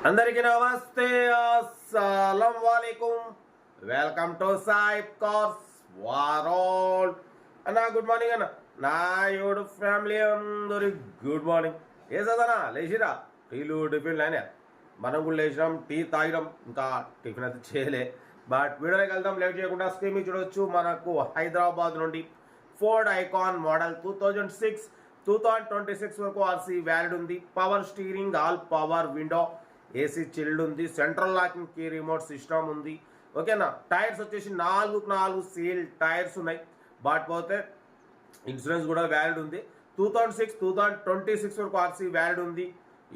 అందరికీ నమస్తే, అస్సలం వాలేకుం. Welcome to Saib cars world. అన్న గుడ్ మార్నింగ్ అన్న. నా యూడు ఫ్యామిలీ అందరి గుడ్ మార్నింగ్. ఏ చదనా లేచిరా? టీలు టిఫిన్లు అయినా మనం కూడా లేచినాం, టీ తాగినాం, ఇంకా టిఫిన్ అయితే చేయలే. బట్ వీడియోలోకి వెళ్దాం లేట్ చేయకుండా. స్క్రీన్ చూడవచ్చు, మనకు హైదరాబాద్ నుండి ఫోర్డ్ ఐకాన్ మోడల్ 2026 వరకు ఆర్సీ వ్యాలిడ్ ఉంది. Power steering, all power window, AC chilled ఉంది, central locking key remote system ఉంది. ఓకేనా. టైర్స్ వచ్చేసి 4 సీల్ టైర్స్ ఉన్నాయి. బట్ పోతే ఇన్సూరెన్స్ కూడా వ్యాలిడ్ ఉంది. 2026 వరకు ఆర్సీ వ్యాలిడ్ ఉంది,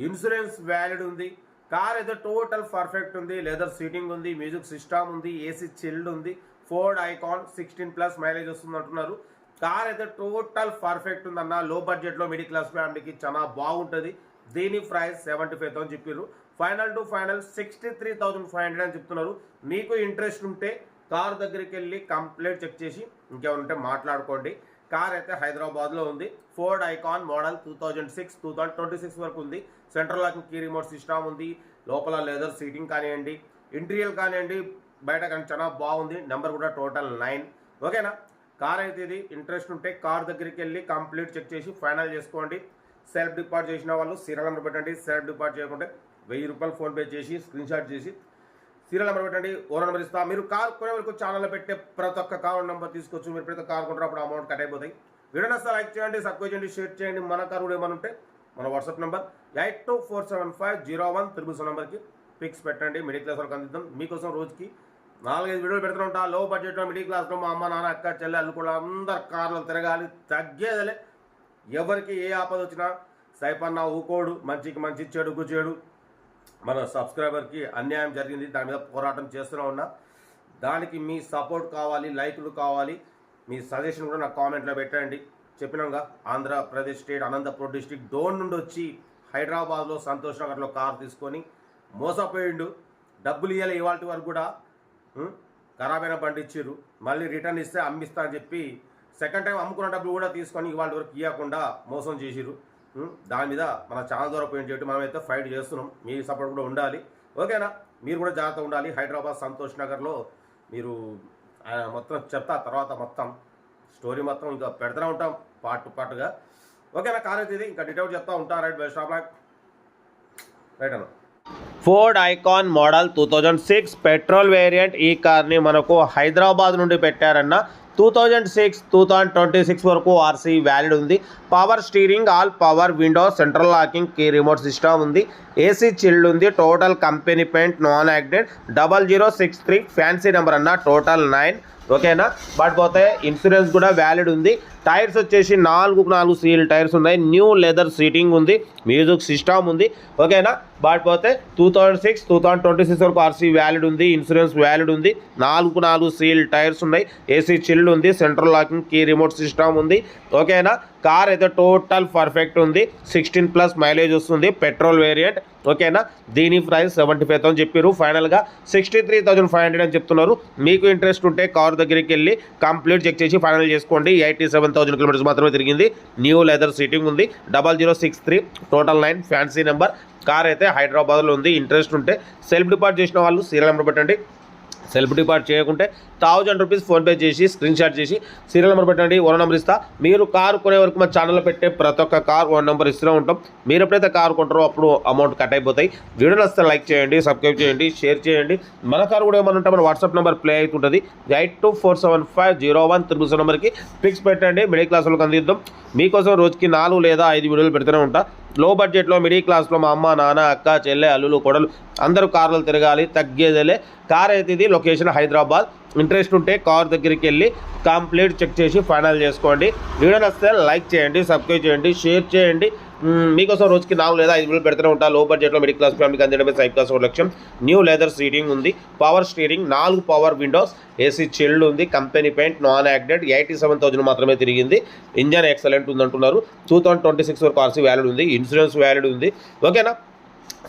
ఇన్సూరెన్స్ వ్యాలిడ్ ఉంది. కార్ అయితే టోటల్ పర్ఫెక్ట్ ఉంది. లెదర్ సీటింగ్ ఉంది, మ్యూజిక్ సిస్టమ్ ఉంది, ఏసీ చిల్డ్ ఉంది. ఫోర్డ్ ఐకాన్ 16+ మైలేజ్ వస్తుంది అంటున్నారు. కార్ అయితే టోటల్ పర్ఫెక్ట్ ఉందన్న. లో బడ్జెట్లో మిడిల్ క్లాస్ ఫ్యామిలీకి చాలా బాగుంటుంది. దీని ప్రైస్ 75,000 చెప్పారు. ఫైనల్ టు ఫైనల్ 63,500 అని చెప్తున్నారు. మీకు ఇంట్రెస్ట్ ఉంటే కార్ దగ్గరికి వెళ్ళి కంప్లీట్ చెక్ చేసి ఇంకేమంటే మాట్లాడుకోండి. కార్ అయితే హైదరాబాద్లో ఉంది. ఫోర్డ్ ఐకాన్ మోడల్ 2026 వరకు ఉంది. Central locking key remote system ఉంది. లోపల లెదర్ సీటింగ్ కానివ్వండి, ఇంటీరియర్ కానివ్వండి, బయట కానీ చాలా బాగుంది. నెంబర్ కూడా టోటల్ 9. ఓకేనా. కార్ అయితే ఇది ఇంట్రెస్ట్ ఉంటే కార్ దగ్గరికి వెళ్ళి కంప్లీట్ చెక్ చేసి ఫైనల్ చేసుకోండి. సెల్ఫ్ డిపార్ట్ చేసిన వాళ్ళు సీరియల్ నెంబర్ పెట్టండి. సెల్ఫ్ డిపార్ట్ చేయకుంటే 1000 రూపాయలు ఫోన్పే చేసి స్క్రీన్ షాట్ చేసి సీరియల్ నెంబర్ పెట్టండి. ఓనర్ నెంబర్ ఇస్తా. మీరు కార్ కొనే వరకు ఛానల్లో పెట్టే ప్రతి ఒక్క కార్ నెంబర్ తీసుకోవచ్చు. మీరు ప్రతి కార్ కొంటారు, అప్పుడు అమౌంట్ కట్ అయిపోతాయి. వీడియో నచ్చితే లైక్ చేయండి, సబ్స్క్రైబ్ చేయండి, షేర్ చేయండి. మన కార్ కూడా ఏమైనా ఉంటే మన వాట్సాప్ నెంబర్ 82475017 నెంబర్కి పిక్స్ పెట్టండి. మిడిల్ క్లాస్ వాళ్ళకి అందిద్దాం. మీకోసం రోజుకి 4-5 వీడియోలు పెడుతూ ఉంటా. లో బడ్జెట్లో మిడిల్ క్లాస్లో మా అమ్మ నాన్న అక్క చెల్లె అల్లు కూడా అందరు కార్లు తిరగాలి, తగ్గేదలే. ఎవరికి ఏ ఆపద వచ్చినా సైపన్న ఊకోడు. మంచికి మంచి, చెడుకు చెడు. మన సబ్స్క్రైబర్కి అన్యాయం జరిగింది, దాని మీద పోరాటం చేస్తూనే ఉన్నా. దానికి మీ సపోర్ట్ కావాలి, లైకులు కావాలి, మీ సజెషన్ కూడా నాకు కామెంట్లో పెట్టండి. చెప్పినాగా ఆంధ్రప్రదేశ్ స్టేట్ అనంతపురం డిస్టిక్ డోన్ నుండి వచ్చి హైదరాబాద్లో సంతోష్ నగర్లో కార్ తీసుకొని మోసపోయిండు. డబ్బులు ఇవ్వాలి, ఇవాళ వరకు కూడా ఖరాబైన బండి ఇచ్చిర్రు. మళ్ళీ రిటర్న్ ఇస్తే అమ్మిస్తా అని చెప్పి సెకండ్ టైం అమ్ముకున్న డబ్బులు కూడా తీసుకొని ఇవాళ వరకు ఇవ్వకుండా మోసం చేసిర్రు. దాని మీద మన ఛానల్ ద్వారా పోయింట్ చేయడం మనమైతే ఫైట్ చేస్తున్నాం. మీ సపోర్ట్ కూడా ఉండాలి. ఓకేనా. మీరు కూడా జాగ్రత్తగా ఉండాలి. హైదరాబాద్ సంతోష్ నగర్లో మీరు మొత్తం చెప్తా, తర్వాత మొత్తం స్టోరీ మొత్తం ఇంకా పెడుతూనే ఉంటాం పార్ట్గా. ఓకేనా. కార్ అయితే ఇది ఇంకా డీటెయిల్ చెప్తా ఉంటా. రైట్ బై స్టాప్ రైట్ అన్న. Ford Ikon model 2006 petrol variant. ఈ కార్ని మనకు హైదరాబాద్ నుండి పెట్టారన్న. 2026 వరకు ఆర్సీ వ్యాలిడ్ ఉంది. Power steering, all power window, central locking key remote system ఉంది, ఏసీ చిల్డ్ ఉంది. Total company paint, non accident, 0063 fancy number అన్న. టోటల్ 9. ఓకేనా. బట్ పోతే ఇన్సూరెన్స్ కూడా వ్యాలిడ్ ఉంది. టైర్స్ వచ్చేసి 4 సీల్ టైర్స్ ఉన్నాయి. న్యూ లెదర్ సీటింగ్ ఉంది, మ్యూజిక్ సిస్టమ్ ఉంది. ఓకేనా. బట్ పోతే 2026 వరకు ఆర్సీ వ్యాలిడ్ ఉంది, ఇన్సూరెన్స్ వ్యాలిడ్ ఉంది. 4 సీల్ టైర్స్ ఉన్నాయి, ఏసీ చిల్డ్ ఉంది, central locking key remote system ఉంది. ఓకేనా. కార్ అయితే టోటల్ పర్ఫెక్ట్ ఉంది. 16+ మైలేజ్ వస్తుంది, పెట్రోల్ వేరియంట్. ఓకేనా. దీని ప్రైస్ 75,000 చెప్పారు. ఫైనల్గా 63,500 అని చెప్తున్నారు. మీకు ఇంట్రెస్ట్ ఉంటే కార్ దగ్గరికి వెళ్ళి కంప్లీట్ చెక్ చేసి ఫైనల్ చేసుకోండి. 87,000 కిలోమీటర్స్ మాత్రమే తిరిగింది. న్యూ లెదర్ సీటింగ్ ఉంది, 0063 టోటల్ 9 ఫ్యాన్సీ నెంబర్. కార్ అయితే హైదరాబాద్లో ఉంది. ఇంట్రెస్ట్ ఉంటే సెల్ఫ్ డిపార్ట్ చేసిన వాళ్ళు సీరియల్ నెంబర్ పెట్టండి. సెల్ఫ్ డిపార్ట్ చేయకుంటే 1000 రూపీస్ ఫోన్పే చేసి స్క్రీన్ షాట్ చేసి సీరియల్ నెంబర్ పెట్టండి. ఓన్ నెంబర్ ఇస్తా. మీరు కారు కొనే వరకు మా ఛానల్లో పెట్టే ప్రతి ఒక్క కార్ ఓన్ నెంబర్ ఇస్తూనే ఉంటాం. మీరు ఎప్పుడైతే కారు కొంటారో అప్పుడు అమౌంట్ కట్ అయిపోతాయి. వీడియో నచ్చితే లైక్ చేయండి, సబ్స్క్రైబ్ చేయండి, షేర్ చేయండి. మన కారు కూడా ఏమన్నా ఉంటే మన వాట్సాప్ నెంబర్ ప్లే అవుతుంటుంది. 82475017 నెంబర్కి పిక్స్ పెట్టండి. మిడిల్ క్లాస్ వాళ్ళకి అందిద్దాం. మీకోసం రోజుకి 4 లేదా 5 వీడియోలు పెడుతూనే ఉంటా. లో బడ్జెట్లో మిడిల్ క్లాస్లో మా అమ్మ నాన్న అక్క చెల్లె అల్లులు కొడలు అందరూ కార్లు తిరగాలి, తగ్గేదేలే. కార్ అయితే ఇది. లొకేషన్ హైదరాబాద్. ఇంట్రెస్ట్ ఉంటే కార్ దగ్గరికి వెళ్ళి కంప్లీట్ చెక్ చేసి ఫైనల్ చేసుకోండి. వీడియో నచ్చితే లైక్ చేయండి, సబ్స్క్రైబ్ చేయండి, షేర్ చేయండి. మీకోసం రోజుకి 4 లేదా 5 వీడియోలు పెడుతూనే ఉంటా. లో బడ్జెట్లో మిడిల్ క్లాస్ ఫ్యామిలీకి అందించడమే సాయిబ్ కార్స్ లక్ష్యం. న్యూ లెదర్ సీటింగ్ ఉంది, power steering, 4 power Windows, AC chilled ఉంది, కంపెనీ పెయింట్, నాన్ యాక్సిడెంట్. 87,000 మాత్రమే తిరిగింది. ఇంజన్ ఎక్సలెంట్ ఉంది అంటున్నారు. 2026 వరకు ఆర్సీ వ్యాలిడ్ ఉంది, ఇన్సూరెన్స్ వ్యాలిడ్ ఉంది. ఓకేనా.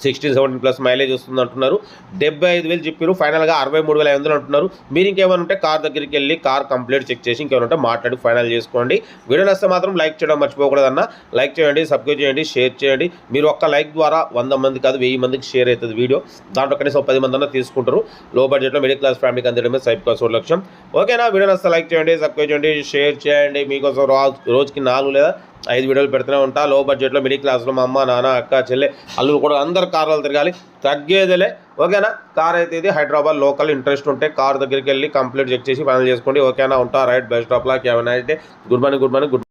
16-17+ మైలేజ్ వస్తుంది అంటున్నారు. 75,000 చెప్పారు, ఫైనల్గా 63,500 అంటున్నారు. మీరు ఇంకేమైనా ఉంటే కార్ దగ్గరికి వెళ్ళి కార్ కంప్లీట్ చెక్ చేసి ఇంకేమైనా ఉంటే మాట్లాడి ఫైనల్ చేసుకోండి. వీడియో నచ్చితే మాత్రం లైక్ చేయడం మర్చిపోకూడదన్న. లైక్ చేయండి, సబ్స్క్రైబ్ చేయండి, షేర్ చేయండి. మీరు ఒక్క లైక్ ద్వారా 100 మంది కాదు 1000 మందికి షేర్ అవుతుంది వీడియో. దాంట్లో కనీసం 10 మంది అన్న తీసుకుంటారు. లో బడ్జెట్లో మిడిల్ క్లాస్ ఫ్యామిలీకి అందడమే సైబ్ కాస్ లక్ష్యం. ఓకేనా? వీడియో నచ్చితే లైక్ చేయండి, సబ్స్క్రైబ్ చేయండి, షేర్ చేయండి. మీకోసం రోజుకి 4 లేదా 5 వీడియోలు పెడుతూనే ఉంటా. లో బడ్జెట్లో మిడిల్ క్లాస్లో మా అమ్మ, నాన్న, అక్క, చెల్లె, అల్లుడు కూడా అందరు కార్లు తిరగాలి, తగ్గేదేలే. ఓకేనా? కార్ అయితే ఇది హైదరాబాద్ లోకల్. ఇంట్రెస్ట్ ఉంటే కార్ దగ్గరికి వెళ్ళి కంప్లీట్ చెక్ చేసి ఫైనల్ చేసుకోండి. ఓకేనా? ఉంటా. Right, best of luck. ఏమైనా అయితే గుడ్ మార్నింగ్.